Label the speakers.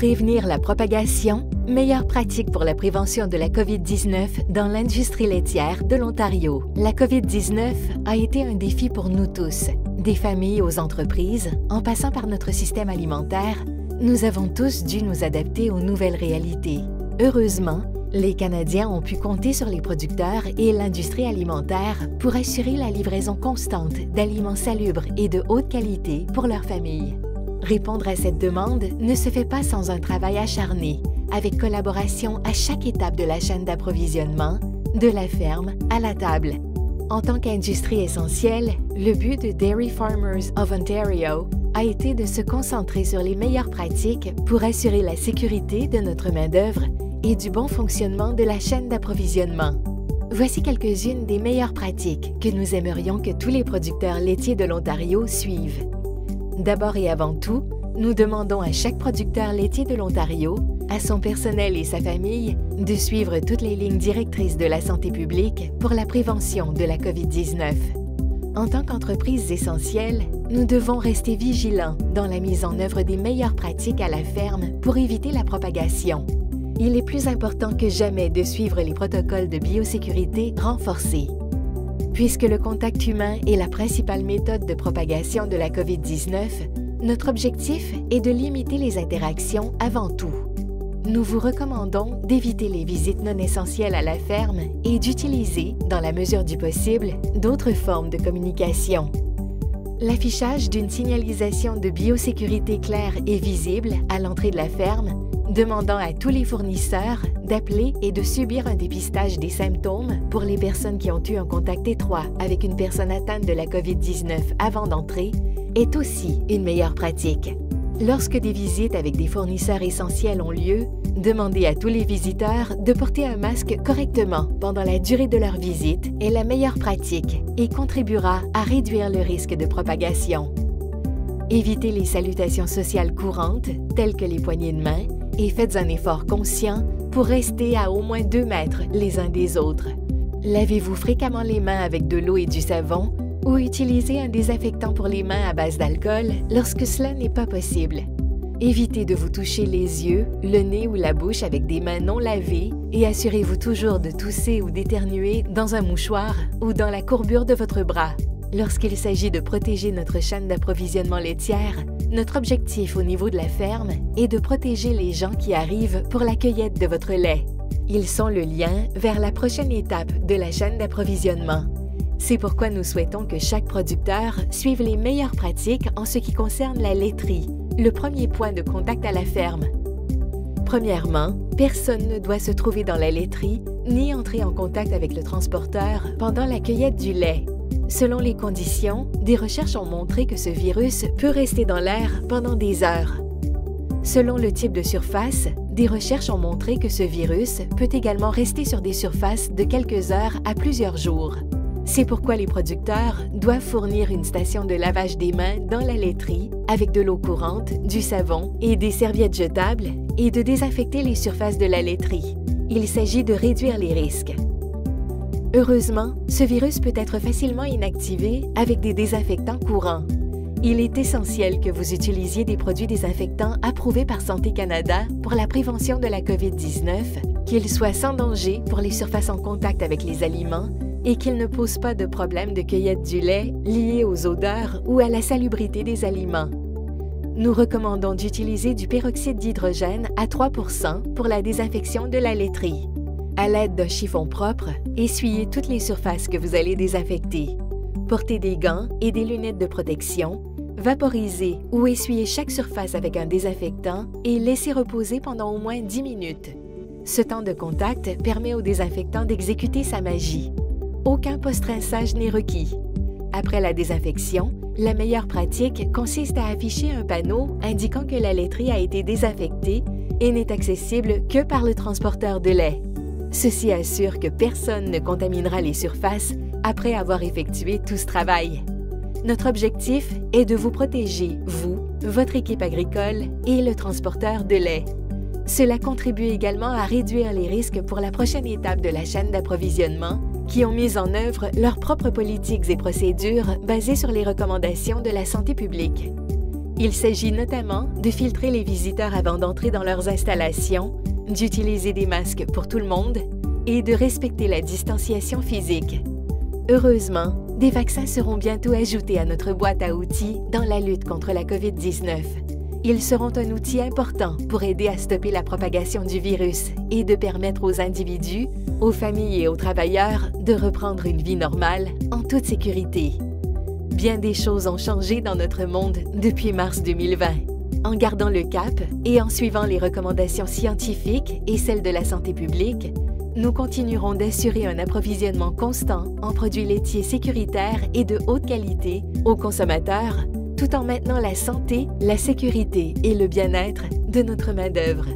Speaker 1: Prévenir la propagation, meilleure pratique pour la prévention de la COVID-19 dans l'industrie laitière de l'Ontario. La COVID-19 a été un défi pour nous tous, des familles aux entreprises, en passant par notre système alimentaire. Nous avons tous dû nous adapter aux nouvelles réalités. Heureusement, les Canadiens ont pu compter sur les producteurs et l'industrie alimentaire pour assurer la livraison constante d'aliments salubres et de haute qualité pour leurs familles. Répondre à cette demande ne se fait pas sans un travail acharné, avec collaboration à chaque étape de la chaîne d'approvisionnement, de la ferme à la table. En tant qu'industrie essentielle, le but de Dairy Farmers of Ontario a été de se concentrer sur les meilleures pratiques pour assurer la sécurité de notre main-d'œuvre et du bon fonctionnement de la chaîne d'approvisionnement. Voici quelques-unes des meilleures pratiques que nous aimerions que tous les producteurs laitiers de l'Ontario suivent. D'abord et avant tout, nous demandons à chaque producteur laitier de l'Ontario, à son personnel et sa famille, de suivre toutes les lignes directrices de la santé publique pour la prévention de la COVID-19. En tant qu'entreprise essentielle, nous devons rester vigilants dans la mise en œuvre des meilleures pratiques à la ferme pour éviter la propagation. Il est plus important que jamais de suivre les protocoles de biosécurité renforcés. Puisque le contact humain est la principale méthode de propagation de la COVID-19, notre objectif est de limiter les interactions avant tout. Nous vous recommandons d'éviter les visites non essentielles à la ferme et d'utiliser, dans la mesure du possible, d'autres formes de communication. L'affichage d'une signalisation de biosécurité claire et visible à l'entrée de la ferme, demandant à tous les fournisseurs d'appeler et de subir un dépistage des symptômes pour les personnes qui ont eu un contact étroit avec une personne atteinte de la COVID-19 avant d'entrer, est aussi une meilleure pratique. Lorsque des visites avec des fournisseurs essentiels ont lieu, demandez à tous les visiteurs de porter un masque correctement pendant la durée de leur visite est la meilleure pratique et contribuera à réduire le risque de propagation. Évitez les salutations sociales courantes, telles que les poignées de main, et faites un effort conscient pour rester à au moins 2 mètres les uns des autres. Lavez-vous fréquemment les mains avec de l'eau et du savon ou utilisez un désinfectant pour les mains à base d'alcool lorsque cela n'est pas possible. Évitez de vous toucher les yeux, le nez ou la bouche avec des mains non lavées et assurez-vous toujours de tousser ou d'éternuer dans un mouchoir ou dans la courbure de votre bras. Lorsqu'il s'agit de protéger notre chaîne d'approvisionnement laitière, notre objectif au niveau de la ferme est de protéger les gens qui arrivent pour la cueillette de votre lait. Ils sont le lien vers la prochaine étape de la chaîne d'approvisionnement. C'est pourquoi nous souhaitons que chaque producteur suive les meilleures pratiques en ce qui concerne la laiterie, le premier point de contact à la ferme. Premièrement, personne ne doit se trouver dans la laiterie ni entrer en contact avec le transporteur pendant la cueillette du lait. Selon les conditions, des recherches ont montré que ce virus peut rester dans l'air pendant des heures. Selon le type de surface, des recherches ont montré que ce virus peut également rester sur des surfaces de quelques heures à plusieurs jours. C'est pourquoi les producteurs doivent fournir une station de lavage des mains dans la laiterie avec de l'eau courante, du savon et des serviettes jetables et de désinfecter les surfaces de la laiterie. Il s'agit de réduire les risques. Heureusement, ce virus peut être facilement inactivé avec des désinfectants courants. Il est essentiel que vous utilisiez des produits désinfectants approuvés par Santé Canada pour la prévention de la COVID-19, qu'ils soient sans danger pour les surfaces en contact avec les aliments et qu'ils ne posent pas de problème de cueillette du lait lié aux odeurs ou à la salubrité des aliments. Nous recommandons d'utiliser du peroxyde d'hydrogène à 3% pour la désinfection de la laiterie. À l'aide d'un chiffon propre, essuyez toutes les surfaces que vous allez désinfecter. Portez des gants et des lunettes de protection, vaporisez ou essuyez chaque surface avec un désinfectant et laissez reposer pendant au moins 10 minutes. Ce temps de contact permet au désinfectant d'exécuter sa magie. Aucun post-rinçage n'est requis. Après la désinfection, la meilleure pratique consiste à afficher un panneau indiquant que la laiterie a été désinfectée et n'est accessible que par le transporteur de lait. Ceci assure que personne ne contaminera les surfaces après avoir effectué tout ce travail. Notre objectif est de vous protéger, vous, votre équipe agricole et le transporteur de lait. Cela contribue également à réduire les risques pour la prochaine étape de la chaîne d'approvisionnement qui ont mis en œuvre leurs propres politiques et procédures basées sur les recommandations de la santé publique. Il s'agit notamment de filtrer les visiteurs avant d'entrer dans leurs installations, d'utiliser des masques pour tout le monde et de respecter la distanciation physique. Heureusement, des vaccins seront bientôt ajoutés à notre boîte à outils dans la lutte contre la COVID-19. Ils seront un outil important pour aider à stopper la propagation du virus et de permettre aux individus, aux familles et aux travailleurs de reprendre une vie normale en toute sécurité. Bien des choses ont changé dans notre monde depuis mars 2020. En gardant le cap et en suivant les recommandations scientifiques et celles de la santé publique, nous continuerons d'assurer un approvisionnement constant en produits laitiers sécuritaires et de haute qualité aux consommateurs, tout en maintenant la santé, la sécurité et le bien-être de notre main-d'œuvre.